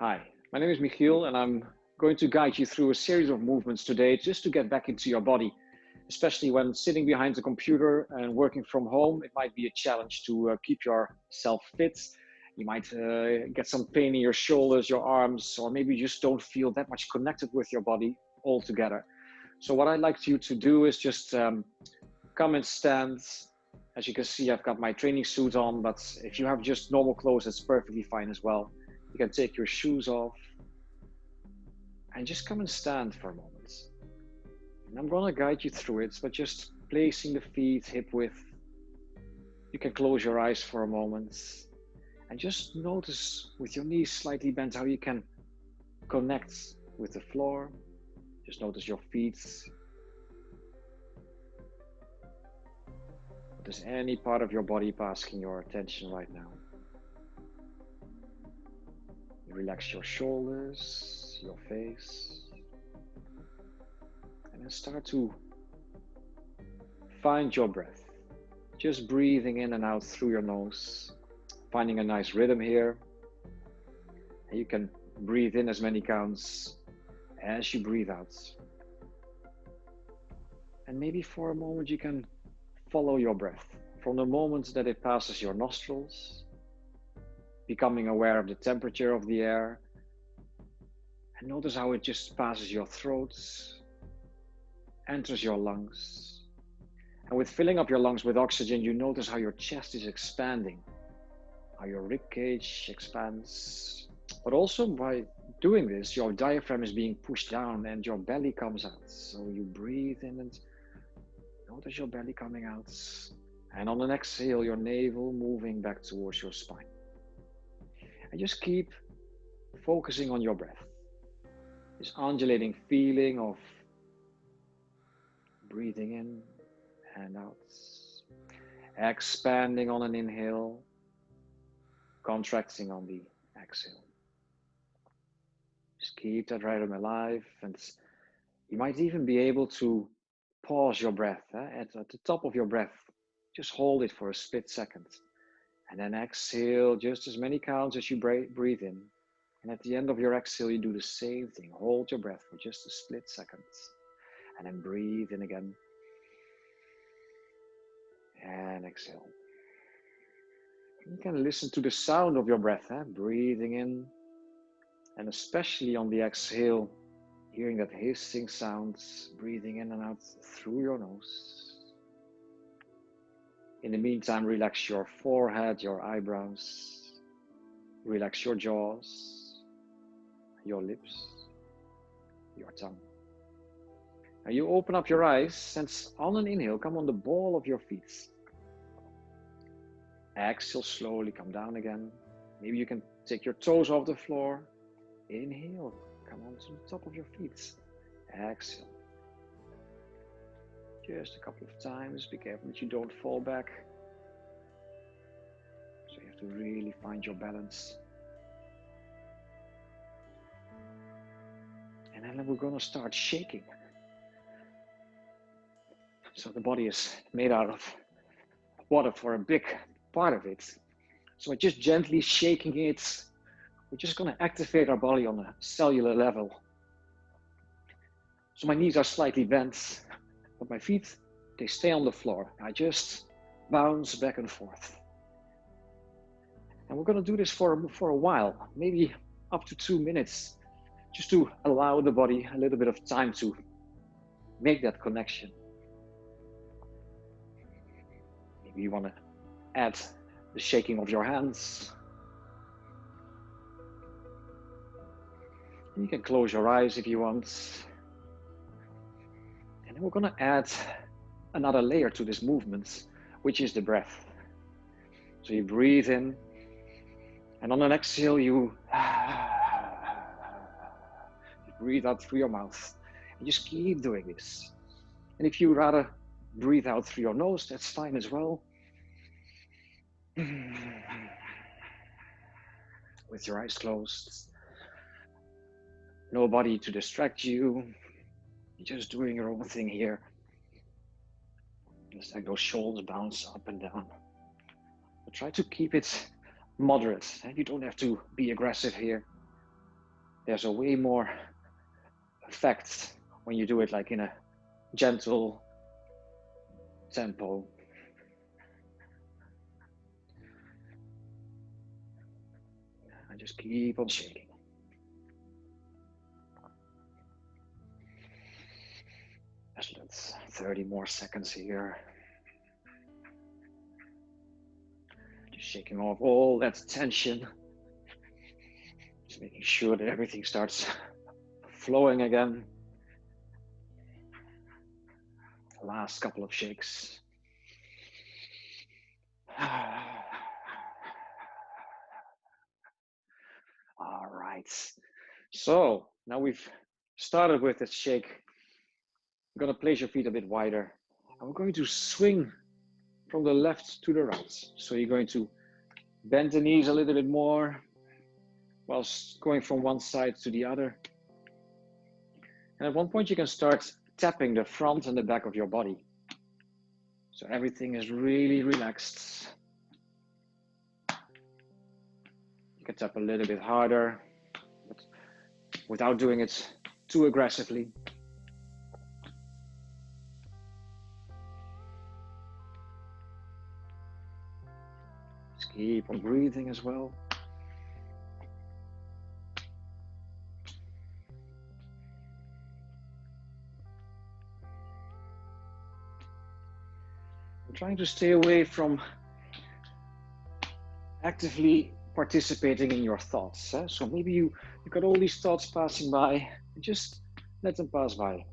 Hi, my name is Michiel, and I'm going to guide you through a series of movements today just to get back into your body. Especially when sitting behind the computer and working from home, it might be a challenge to keep yourself fit. You might get some pain in your shoulders, your arms, or maybe you just don't feel that much connected with your body altogether. So, what I'd like you to do is just come and stand. As you can see, I've got my training suit on, but if you have just normal clothes, that's perfectly fine as well. You can take your shoes off and just come and stand for a moment. And I'm gonna guide you through it, but just placing the feet hip width. You can close your eyes for a moment and just notice with your knees slightly bent how you can connect with the floor. Just notice your feet. Does any part of your body asking your attention right now? Relax your shoulders, your face, and then start to find your breath. Just breathing in and out through your nose, finding a nice rhythm here. And you can breathe in as many counts as you breathe out. And maybe for a moment you can follow your breath from the moment that it passes your nostrils, becoming aware of the temperature of the air, and notice how it just passes your throat, enters your lungs. And with filling up your lungs with oxygen, you notice how your chest is expanding, how your rib cage expands. But also by doing this, your diaphragm is being pushed down and your belly comes out. So you breathe in and notice your belly coming out. And on an exhale, your navel moving back towards your spine. And just keep focusing on your breath. This undulating feeling of breathing in and out. Expanding on an inhale, contracting on the exhale. Just keep that rhythm alive, and you might even be able to pause your breath at the top of your breath. Just hold it for a split second, and then exhale just as many counts as you breathe in. And at the end of your exhale, you do the same thing. Hold your breath for just a split second, and then breathe in again, and exhale. You can listen to the sound of your breath, breathing in, and especially on the exhale, hearing that hissing sound, breathing in and out through your nose. In the meantime, relax your forehead, your eyebrows, relax your jaws, your lips, your tongue. Now you open up your eyes and on an inhale, come on the ball of your feet. Exhale, slowly come down again. Maybe you can take your toes off the floor. Inhale, come onto the top of your feet. Exhale. Just a couple of times. Be careful that you don't fall back. So you have to really find your balance. And then we're going to start shaking. So the body is made out of water for a big part of it. So by just gently shaking it, we're just going to activate our body on a cellular level. So my knees are slightly bent, but my feet, they stay on the floor. I just bounce back and forth. And we're going to do this for a while, maybe up to 2 minutes, just to allow the body a little bit of time to make that connection. Maybe you want to add the shaking of your hands. And you can close your eyes if you want. And then we're going to add another layer to this movement, which is the breath. So you breathe in, and on an exhale, you breathe out through your mouth. And just keep doing this. And if you rather breathe out through your nose, that's fine as well. With your eyes closed. Nobody to distract you. You're just doing your own thing here. Just like those shoulders bounce up and down. But try to keep it moderate. You don't have to be aggressive here. there's a way more effect when you do it like in a gentle tempo. And just keep on shaking. Just let's 30 more seconds here. Just shaking off all that tension. Just making sure that everything starts flowing again. Last couple of shakes. All right. So now we've started with this shake. We're going to place your feet a bit wider. And we're going to swing from the left to the right. So you're going to bend the knees a little bit more whilst going from one side to the other. And at one point you can start tapping the front and the back of your body. So everything is really relaxed. You can tap a little bit harder, but without doing it too aggressively. Just keep on breathing as well. I'm trying to stay away from actively participating in your thoughts. So maybe you got all these thoughts passing by, and just let them pass by.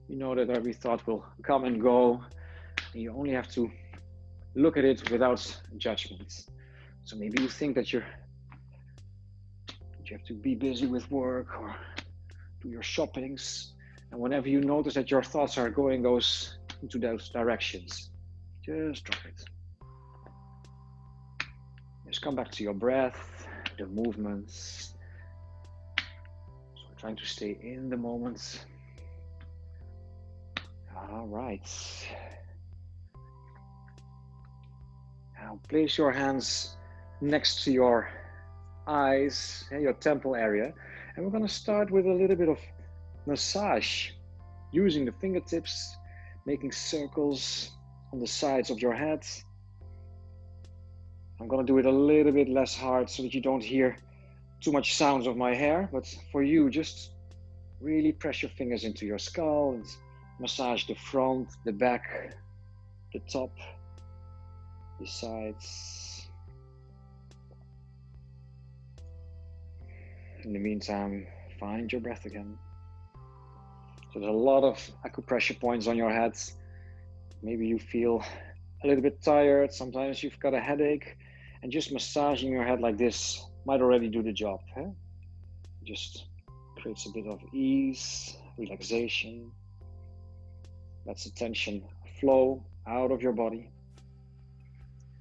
You know that every thought will come and go, and you only have to look at it without judgment. So maybe you think that you have to be busy with work or do your shoppings, and whenever you notice that your thoughts are going into those directions, just drop it. Just come back to your breath, the movements. So we're trying to stay in the moment. All right. Now place your hands next to your eyes and your temple area. And we're going to start with a little bit of massage, using the fingertips, making circles on the sides of your head. I'm going to do it a little bit less hard so that you don't hear too much sounds of my hair, but for you, just really press your fingers into your skull and massage the front, the back, the top, the sides. In the meantime, find your breath again. So there's a lot of acupressure points on your head. Maybe you feel a little bit tired, sometimes you've got a headache, and just massaging your head like this might already do the job. Just creates a bit of ease, relaxation. Lets the tension flow out of your body.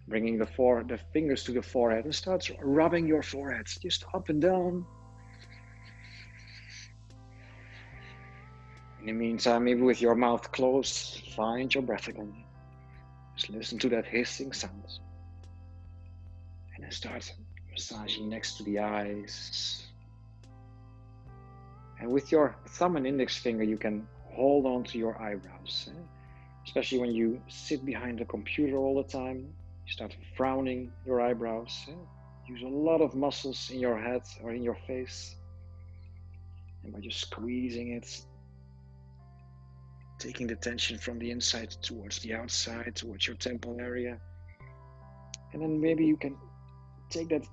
Bringing the fingers to the forehead and start rubbing your forehead, just up and down. In the meantime, maybe with your mouth closed, find your breath again. Just listen to that hissing sound. And then start massaging next to the eyes. And with your thumb and index finger, you can hold on to your eyebrows. Especially when you sit behind the computer all the time, you start frowning your eyebrows. Use a lot of muscles in your head or in your face. And by just squeezing it, taking the tension from the inside towards the outside, towards your temple area. And then maybe you can take that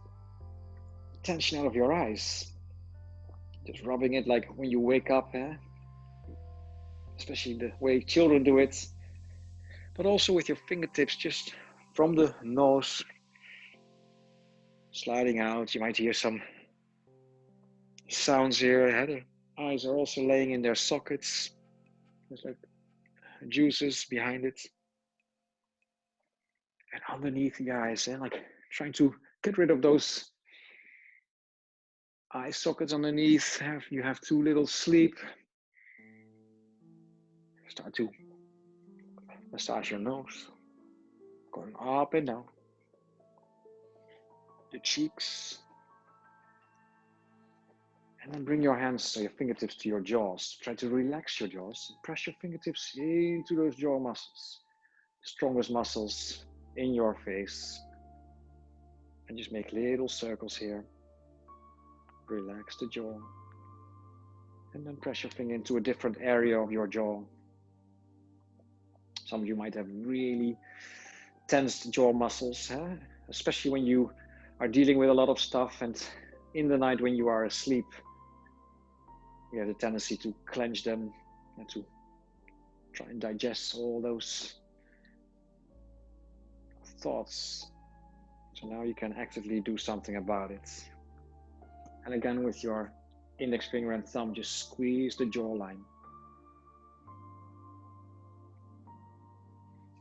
tension out of your eyes. Just rubbing it like when you wake up, especially the way children do it. But also with your fingertips, just from the nose, sliding out. You might hear some sounds here. The eyes are also laying in their sockets. There's like juices behind it. And underneath the eyes, like trying to get rid of those eye sockets underneath. You have too little sleep. Start to massage your nose, going up and down. The cheeks, And then bring your hands, so your fingertips to your jaws. Try to relax your jaws. Press your fingertips into those jaw muscles, the strongest muscles in your face. And just make little circles here. Relax the jaw. And then press your finger into a different area of your jaw. Some of you might have really tensed jaw muscles, huh? Especially when you are dealing with a lot of stuff and in the night when you are asleep, you have the tendency to clench them and to try and digest all those thoughts. So now you can actively do something about it. And again, with your index finger and thumb, just squeeze the jawline.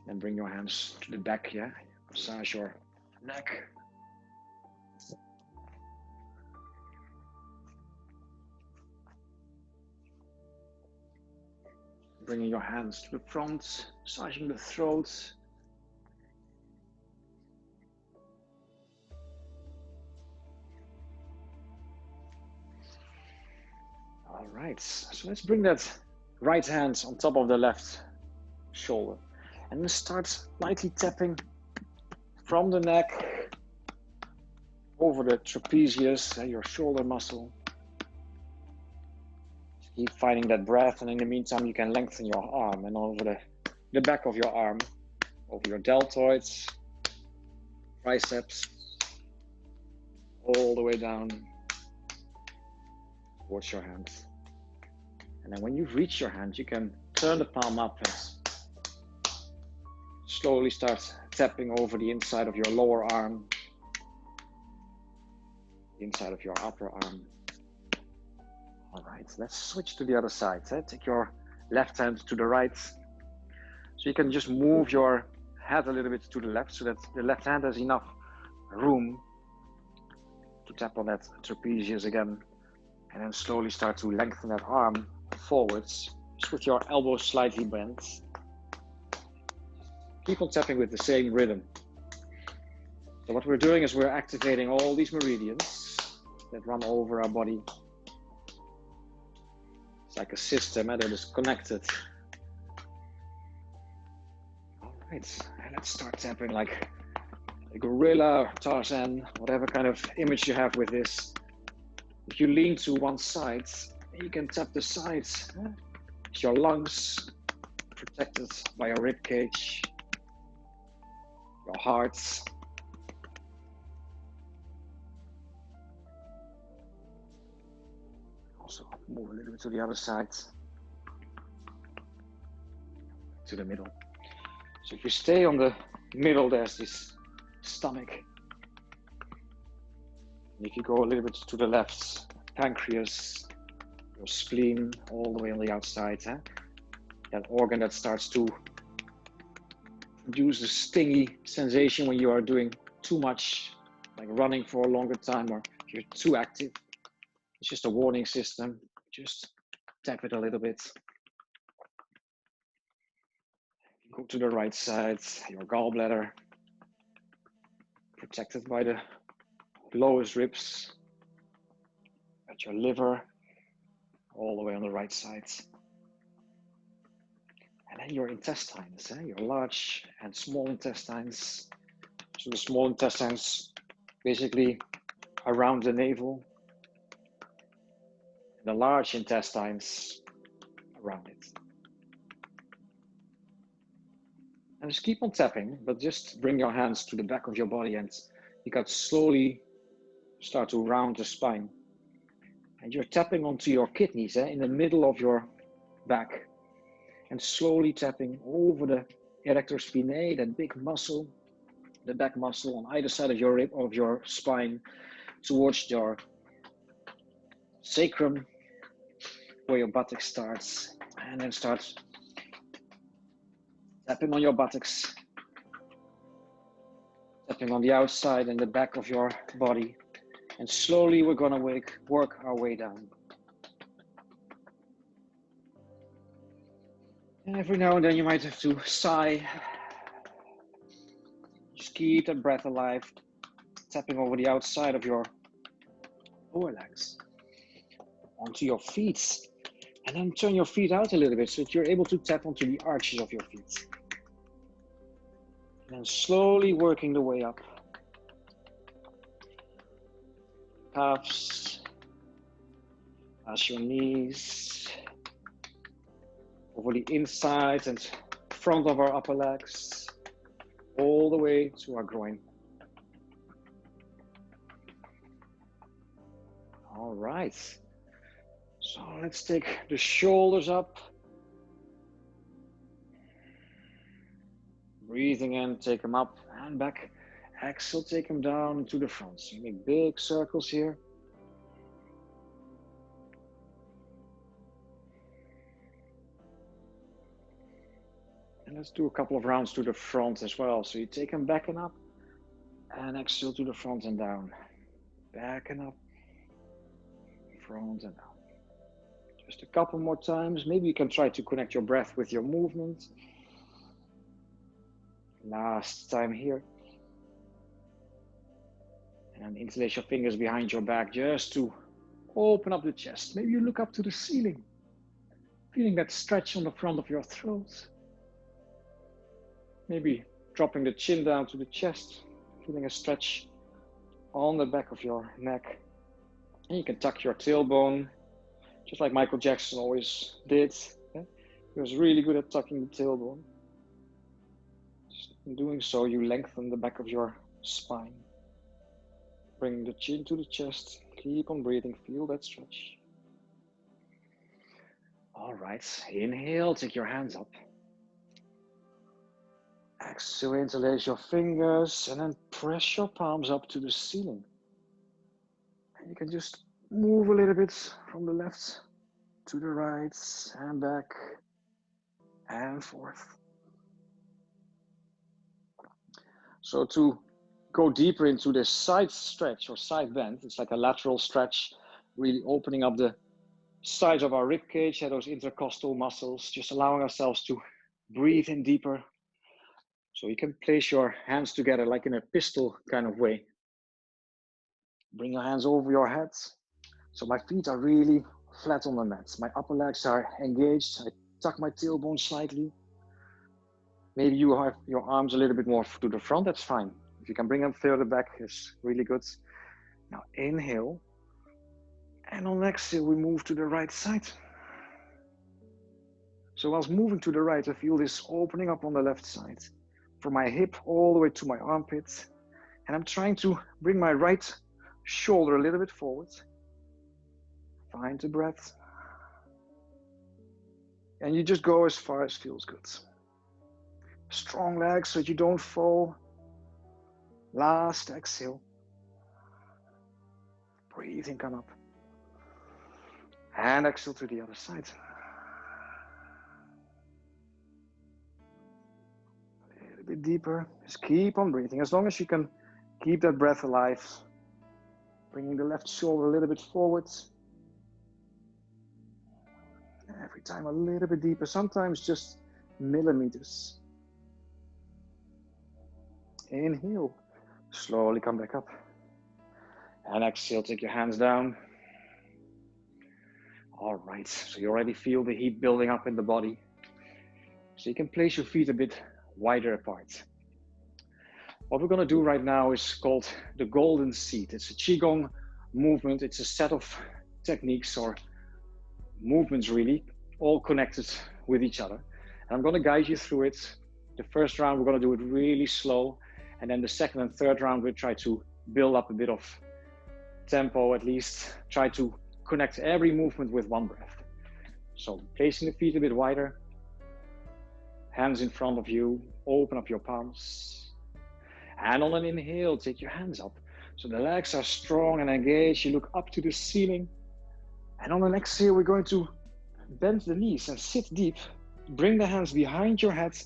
And bring your hands to the back, yeah? Massage your neck. Bringing your hands to the front, massaging the throat. All right, so let's bring that right hand on top of the left shoulder. And then start lightly tapping from the neck over the trapezius, your shoulder muscle. Just keep finding that breath, and in the meantime you can lengthen your arm and over the back of your arm, over your deltoids, triceps, all the way down towards your hand. And then when you've reached your hand, you can turn the palm up and slowly start tapping over the inside of your lower arm, the inside of your upper arm. All right, let's switch to the other side. Take your left hand to the right. So you can just move your head a little bit to the left so that the left hand has enough room to tap on that trapezius again. And then slowly start to lengthen that arm forwards, just with your elbows slightly bent. Keep on tapping with the same rhythm. So what we're doing is we're activating all these meridians that run over our body. It's like a system that is connected. All right, and let's start tapping like a gorilla, or Tarzan, whatever kind of image you have with this. If you lean to one side, you can tap the sides. It's your lungs, protected by your rib cage, your heart. Also move a little bit to the other side, to the middle. So if you stay on the middle, there's this stomach. And if you go a little bit to the left, pancreas, your spleen, all the way on the outside, that organ that starts to produce a stingy sensation when you are doing too much, like running for a longer time, or if you're too active. It's just a warning system. Just tap it a little bit. Go to the right side, your gallbladder, protected by the lowest ribs, at your liver, all the way on the right side. And then your intestines, your large and small intestines. So the small intestines basically around the navel, and the large intestines around it. And just keep on tapping, but just bring your hands to the back of your body and you can slowly start to round the spine. And you're tapping onto your kidneys in the middle of your back. And slowly tapping over the erector spinae, that big muscle, the back muscle on either side of your rib, of your spine, towards your sacrum, where your buttocks starts, and then start tapping on your buttocks, tapping on the outside and the back of your body, and slowly we're gonna work our way down. And every now and then you might have to sigh. Just keep that breath alive, tapping over the outside of your lower legs. onto your feet. And then turn your feet out a little bit so that you're able to tap onto the arches of your feet. And then slowly working the way up. Calves, past your knees, over the inside and front of our upper legs, all the way to our groin. All right. So let's take the shoulders up. Breathing in, take them up and back. Exhale, take them down to the front. So you make big circles here. And let's do a couple of rounds to the front as well. So you take them back and up. And exhale to the front and down. Back and up. Front and down. Just a couple more times. Maybe you can try to connect your breath with your movement. Last time here. And interlace your fingers behind your back just to open up the chest. Maybe you look up to the ceiling. Feeling that stretch on the front of your throat. Maybe dropping the chin down to the chest. Feeling a stretch on the back of your neck. And you can tuck your tailbone, just like Michael Jackson always did. He was really good at tucking the tailbone. In doing so, you lengthen the back of your spine. Bring the chin to the chest. Keep on breathing. Feel that stretch. All right. Inhale. Take your hands up. Exhale. Interlace your fingers and then press your palms up to the ceiling. And you can just move a little bit from the left to the right and back and forth. So to go deeper into this side stretch or side bend, it's like a lateral stretch, really opening up the sides of our rib cage, those intercostal muscles, just allowing ourselves to breathe in deeper. So you can place your hands together like in a pistol kind of way. Bring your hands over your head. So my feet are really flat on the mat. My upper legs are engaged. I tuck my tailbone slightly. Maybe you have your arms a little bit more to the front, that's fine. If you can bring them further back, it's really good. Now inhale. And on exhale, we move to the right side. So whilst moving to the right, I feel this opening up on the left side. From my hip all the way to my armpit. And I'm trying to bring my right shoulder a little bit forward. Find the breath. And you just go as far as feels good. Strong legs so that you don't fall. Last exhale. Breathing, come up. And exhale to the other side. A little bit deeper. Just keep on breathing. As long as you can keep that breath alive. Bringing the left shoulder a little bit forward. Every time a little bit deeper. Sometimes just millimeters. Inhale. Slowly come back up. And exhale, take your hands down. All right, so you already feel the heat building up in the body. So you can place your feet a bit wider apart. What we're going to do right now is called the golden seat. It's a Qigong movement. It's a set of techniques or movements really, all connected with each other. And I'm going to guide you through it. The first round, we're going to do it really slow. And then the second and third round, we'll try to build up a bit of tempo, at least try to connect every movement with one breath. So placing the feet a bit wider, hands in front of you, open up your palms. And on an inhale, take your hands up. So the legs are strong and engaged. You look up to the ceiling. And on an exhale, we're going to bend the knees and sit deep. Bring the hands behind your head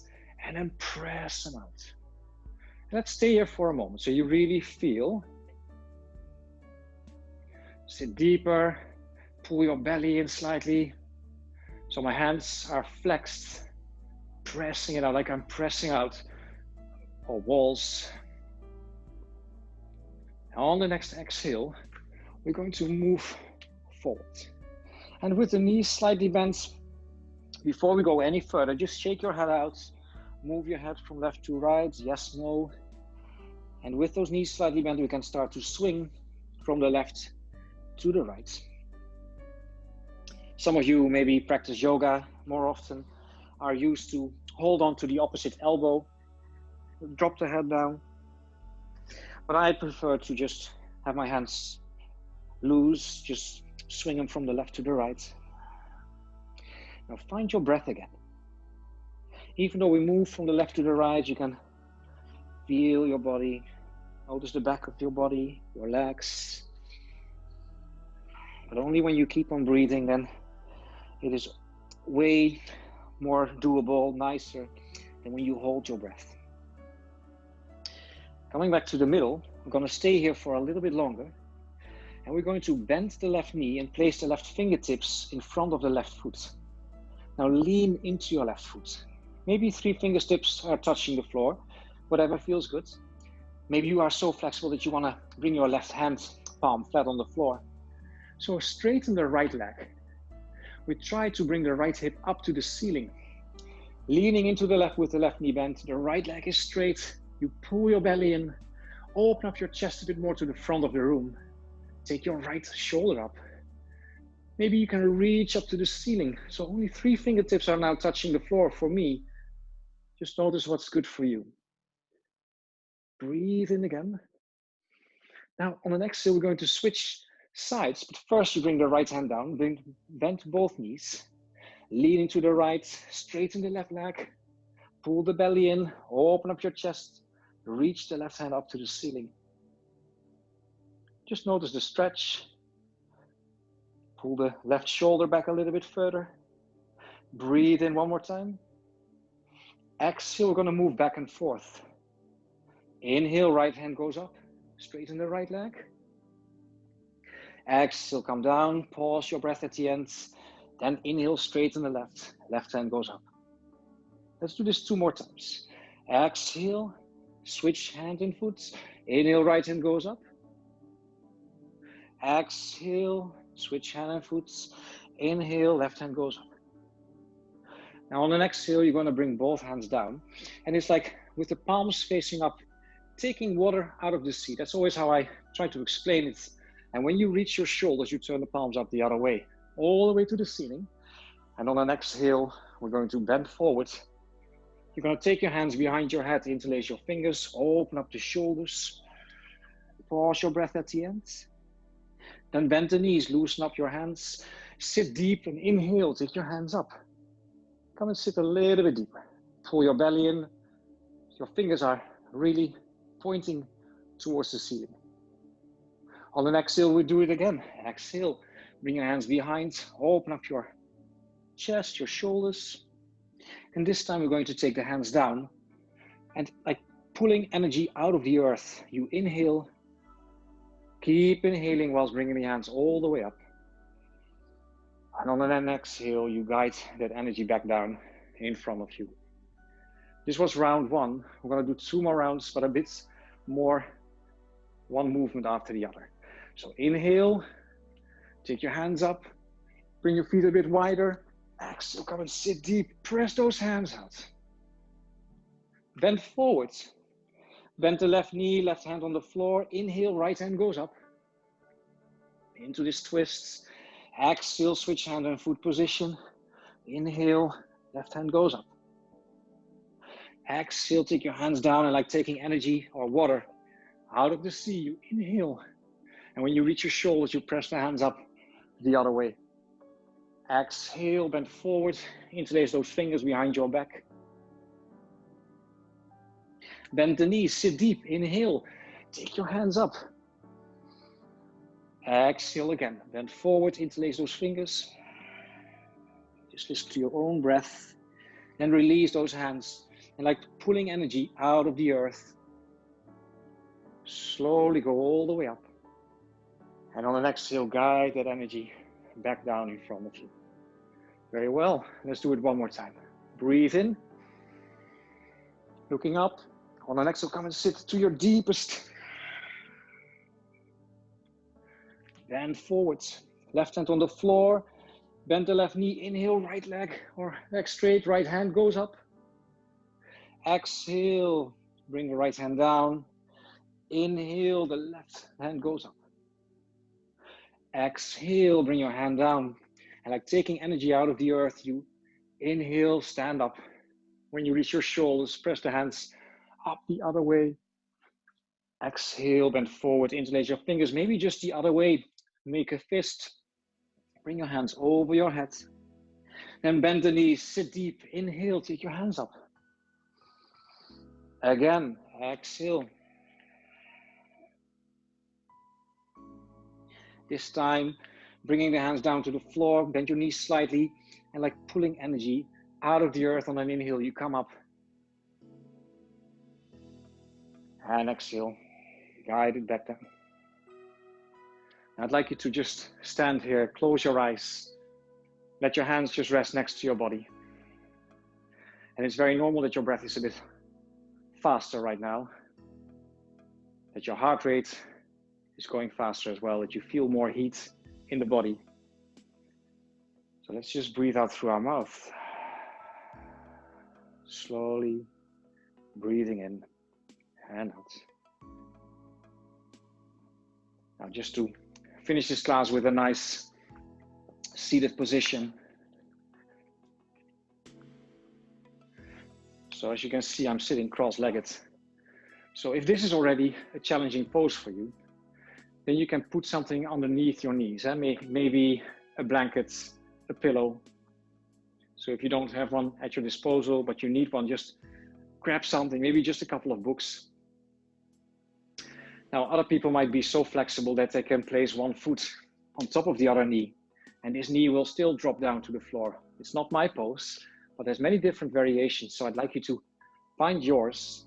and then press them out. Let's stay here for a moment so you really feel. Sit deeper, pull your belly in slightly. So my hands are flexed, pressing it out like I'm pressing out our walls. On the next exhale, we're going to move forward. And with the knees slightly bent, before we go any further, just shake your head out, move your head from left to right, yes, no. And with those knees slightly bent, we can start to swing from the left to the right. Some of you maybe practice yoga more often, are used to hold on to the opposite elbow, drop the head down. But I prefer to just have my hands loose, just swing them from the left to the right. Now find your breath again. Even though we move from the left to the right, you can feel your body, notice the back of your body, your legs. But only when you keep on breathing, then it is way more doable, nicer than when you hold your breath. Coming back to the middle, I'm going to stay here for a little bit longer. And we're going to bend the left knee and place the left fingertips in front of the left foot. Now lean into your left foot. Maybe 3 fingertips are touching the floor, whatever feels good. Maybe you are so flexible that you want to bring your left hand palm flat on the floor. So straighten the right leg. We try to bring the right hip up to the ceiling. Leaning into the left with the left knee bent, the right leg is straight. You pull your belly in, open up your chest a bit more to the front of the room. Take your right shoulder up. Maybe you can reach up to the ceiling. So only 3 fingertips are now touching the floor for me. Just notice what's good for you. Breathe in again. Now on the exhale, we're going to switch sides, but first you bring the right hand down, bend both knees, lean to the right, straighten the left leg, pull the belly in, open up your chest, reach the left hand up to the ceiling. Just notice the stretch. Pull the left shoulder back a little bit further. Breathe in one more time. Exhale, we're going to move back and forth. Inhale, right hand goes up, straighten the right leg. Exhale, come down, pause your breath at the end. Then inhale, straighten the left hand goes up. Let's do this 2 more times. Exhale, switch hand and foot. Inhale, right hand goes up. Exhale, switch hand and foot. Inhale, left hand goes up. Now on the exhale, you're going to bring both hands down. And it's like with the palms facing up, taking water out of the sea. That's always how I try to explain it. And when you reach your shoulders, you turn the palms up the other way, all the way to the ceiling. And on an exhale, we're going to bend forward. You're going to take your hands behind your head, interlace your fingers, open up the shoulders. Pause your breath at the end. Then bend the knees, loosen up your hands. Sit deep and inhale, take your hands up. Come and sit a little bit deeper. Pull your belly in. Your fingers are really pointing towards the ceiling. On an exhale, we do it again. Exhale, bring your hands behind, open up your chest, your shoulders. And this time we're going to take the hands down and like pulling energy out of the earth. You inhale, keep inhaling whilst bringing the hands all the way up. And on an exhale, you guide that energy back down in front of you. This was round 1. We're going to do 2 more rounds, but a bit more, one movement after the other. So inhale, take your hands up, bring your feet a bit wider. Exhale, come and sit deep, press those hands out. Bend forward, bend the left knee, left hand on the floor. Inhale, right hand goes up into this twist. Exhale, switch hand and foot position. Inhale, left hand goes up. Exhale, take your hands down and like taking energy or water out of the sea. You inhale. And when you reach your shoulders, you press the hands up the other way. Exhale, bend forward, interlace those fingers behind your back. Bend the knees, sit deep, inhale, take your hands up. Exhale again, bend forward, interlace those fingers. Just listen to your own breath. Then release those hands and like pulling energy out of the earth. Slowly go all the way up. And on an exhale, guide that energy back down in front of you. Very well. Let's do it one more time. Breathe in. Looking up. On an exhale, come and sit to your deepest. Bend forward. Left hand on the floor. Bend the left knee, inhale, right leg or leg straight, right hand goes up. Exhale, bring the right hand down. Inhale, the left hand goes up. Exhale, bring your hand down. And like taking energy out of the earth, you inhale, stand up. When you reach your shoulders, press the hands up the other way. Exhale, bend forward, interlace your fingers, maybe just the other way. Make a fist. Bring your hands over your head. Then bend the knees, sit deep. Inhale, take your hands up. Again, exhale. This time, bringing the hands down to the floor, bend your knees slightly, and like pulling energy out of the earth on an inhale, you come up. And exhale, guide it back down. I'd like you to just stand here, close your eyes, let your hands just rest next to your body. And it's very normal that your breath is a bit faster right now, that your heart rate is going faster as well, that you feel more heat in the body. So let's just breathe out through our mouth. Slowly breathing in and out. Now just to finish this class with a nice seated position. So as you can see, I'm sitting cross-legged. So if this is already a challenging pose for you, then you can put something underneath your knees. Maybe a blanket, a pillow. So if you don't have one at your disposal, but you need one, just grab something, maybe just a couple of books. Now, other people might be so flexible that they can place one foot on top of the other knee, and this knee will still drop down to the floor. It's not my pose, but there's many different variations, so I'd like you to find yours.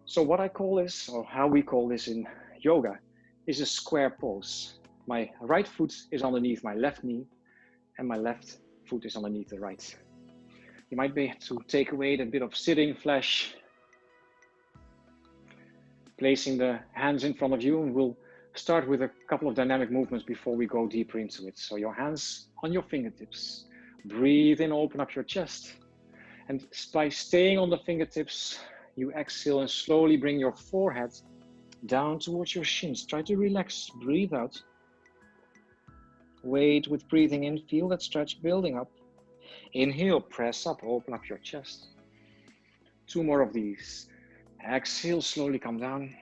So what I call this, or how we call this in yoga, is a square pose. My right foot is underneath my left knee, and my left foot is underneath the right. You might be able to take away that bit of sitting flesh, placing the hands in front of you, and we'll start with a couple of dynamic movements before we go deeper into it. So your hands on your fingertips. Breathe in, open up your chest. And by staying on the fingertips, you exhale and slowly bring your forehead down towards your shins. Try to relax, breathe out. Wait with breathing in, feel that stretch building up. Inhale, press up, open up your chest. 2 more of these. Exhale, slowly come down.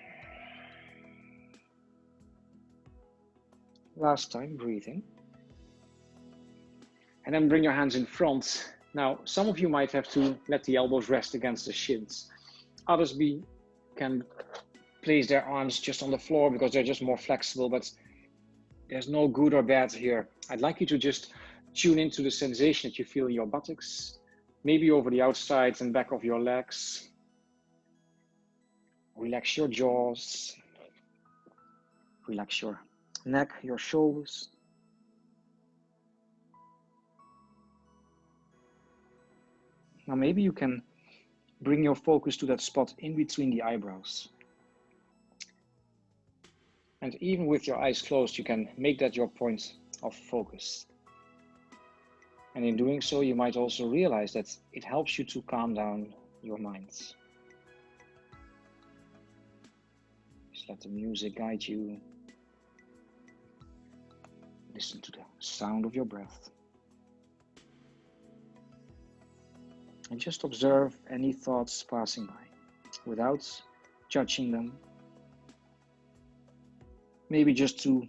Last time, breathe in. And then bring your hands in front. Now, some of you might have to let the elbows rest against the shins. Others can place their arms just on the floor because they're just more flexible, but there's no good or bad here. I'd like you to just tune into the sensation that you feel in your buttocks, maybe over the outside and back of your legs. Relax your jaws, relax your neck, your shoulders. Now maybe you can bring your focus to that spot in between the eyebrows. And even with your eyes closed, you can make that your point of focus. And in doing so, you might also realize that it helps you to calm down your mind. Just let the music guide you. Listen to the sound of your breath. And just observe any thoughts passing by without judging them. Maybe just to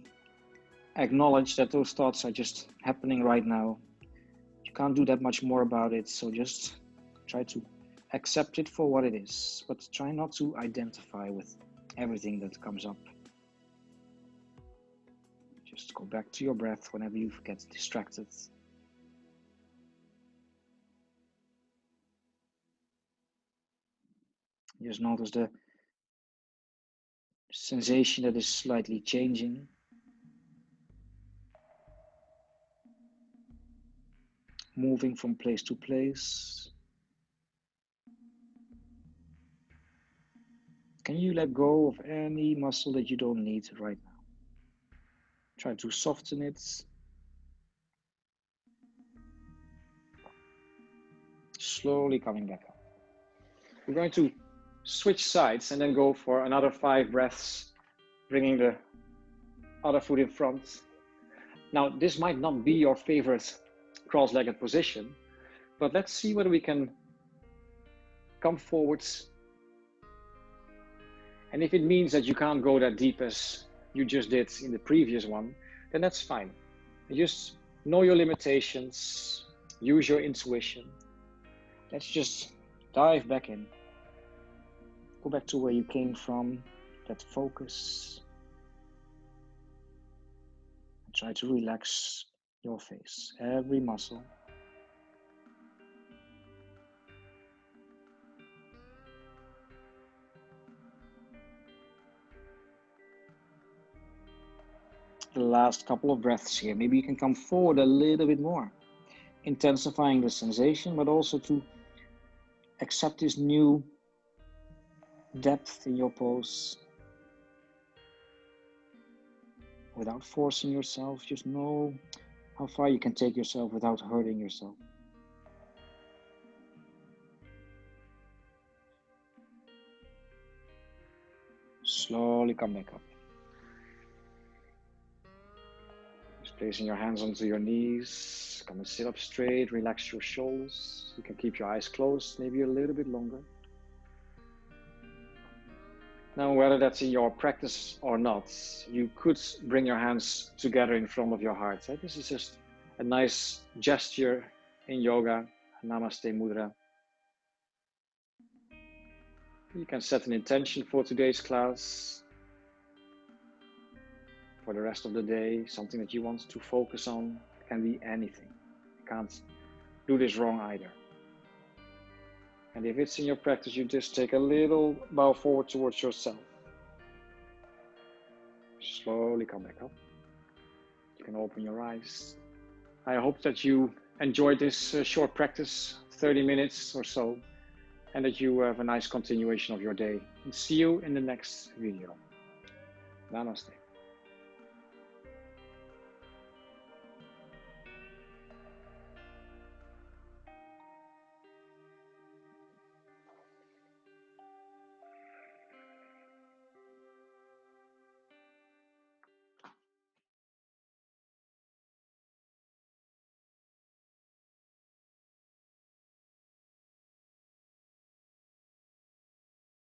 acknowledge that those thoughts are just happening right now. You can't do that much more about it, so just try to accept it for what it is, but try not to identify with everything that comes up. Just go back to your breath whenever you get distracted. Just notice the sensation that is slightly changing. Moving from place to place. Can you let go of any muscle that you don't need right now? Try to soften it. Slowly coming back up. We're going to switch sides and then go for another 5 breaths, bringing the other foot in front. Now, this might not be your favorite cross-legged position, but let's see whether we can come forwards. And if it means that you can't go that deep as you just did in the previous one, then that's fine. Just know your limitations, use your intuition. Let's just dive back in. Go back to where you came from, that focus. And try to relax your face, every muscle. The last couple of breaths here. Maybe you can come forward a little bit more, intensifying the sensation, but also to accept this new depth in your pose. Without forcing yourself, just know how far you can take yourself without hurting yourself. Slowly come back up. Just placing your hands onto your knees. Come and sit up straight, relax your shoulders. You can keep your eyes closed, maybe a little bit longer. Now, whether that's in your practice or not, you could bring your hands together in front of your heart. This is just a nice gesture in yoga, Namaste Mudra. You can set an intention for today's class, for the rest of the day, something that you want to focus on. It can be anything. You can't do this wrong either. And if it's in your practice, you just take a little bow forward towards yourself. Slowly come back up. You can open your eyes. I hope that you enjoyed this short practice, 30 minutes or so, and that you have a nice continuation of your day. And see you in the next video. Namaste.